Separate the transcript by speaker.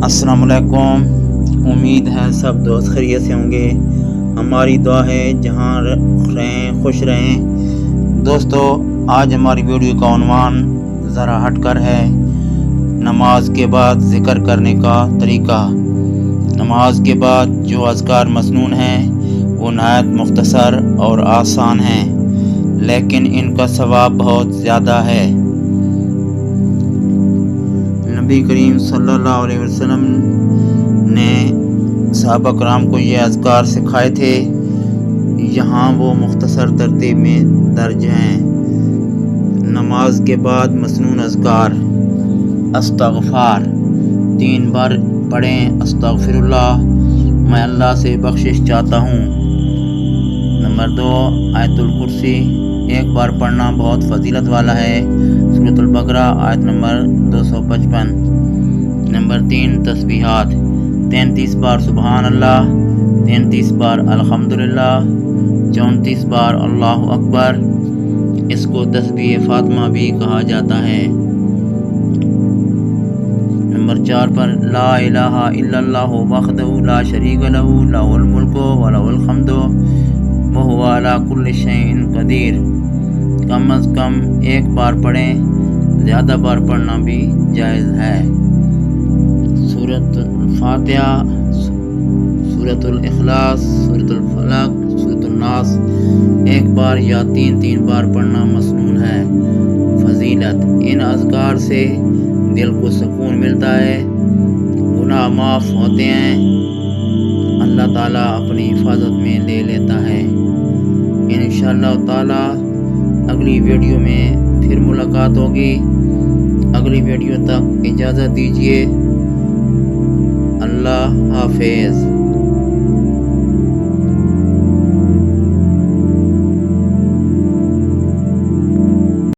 Speaker 1: السلام علیکم، امید ہے سب دوست خیریت سے ہوں گے۔ ہماری دعا ہے جہاں رہیں خوش رہیں۔ دوستو، آج ہماری ویڈیو کا عنوان ذرا ہٹ کر ہے، نماز کے بعد ذکر کرنے کا طریقہ۔ نماز کے بعد جو اذکار مسنون ہیں وہ نہایت مختصر اور آسان ہیں، لیکن ان کا ثواب بہت زیادہ ہے۔ نبی کریم صلی اللہ علیہ وسلم نے صحابہ کرام کو یہ اذکار سکھائے تھے، یہاں وہ مختصر ترتیب میں درج ہیں۔ نماز کے بعد مسنون اذکار: استغفار 3 بار پڑھیں۔ استغفر اللہ، میں اللہ سے بخشش چاہتا ہوں۔ نمبر 2، آیت الکرسی 1 بار پڑھنا بہت فضیلت والا ہے۔ سورۃ البقرہ آیت نمبر 255۔ نمبر 3، تسبیحات 33 بار سبحان اللہ، 33 بار الحمدللہ، 34 بار اللہ اکبر۔ اس کو تسبیح فاطمہ بھی کہا جاتا ہے۔ نمبر 4 پر لا الہ الا اللہ وحدہ لا شریک لہ لہ الملک و لہ الحمد وہو علی کل شیء قدیر۔ کم از کم 1 بار پڑھیں، زیادہ بار پڑھنا بھی جائز ہے۔ سورۃ الفاتحہ، سورۃ الاخلاص، سورۃ الفلق، سورۃ الناس 1 بار یا 3 بار پڑھنا مسنون ہے۔ فضیلت: ان اذکار سے دل کو سکون ملتا ہے، گناہ معاف ہوتے ہیں، اللہ تعالیٰ اپنی حفاظت میں لے لیتا ہے۔ انشاءاللہ تعالیٰ اگلی ویڈیو میں پھر ملاقات ہوگی۔ اگلی ویڈیو تک اجازت دیجیے۔ اللہ حافظ۔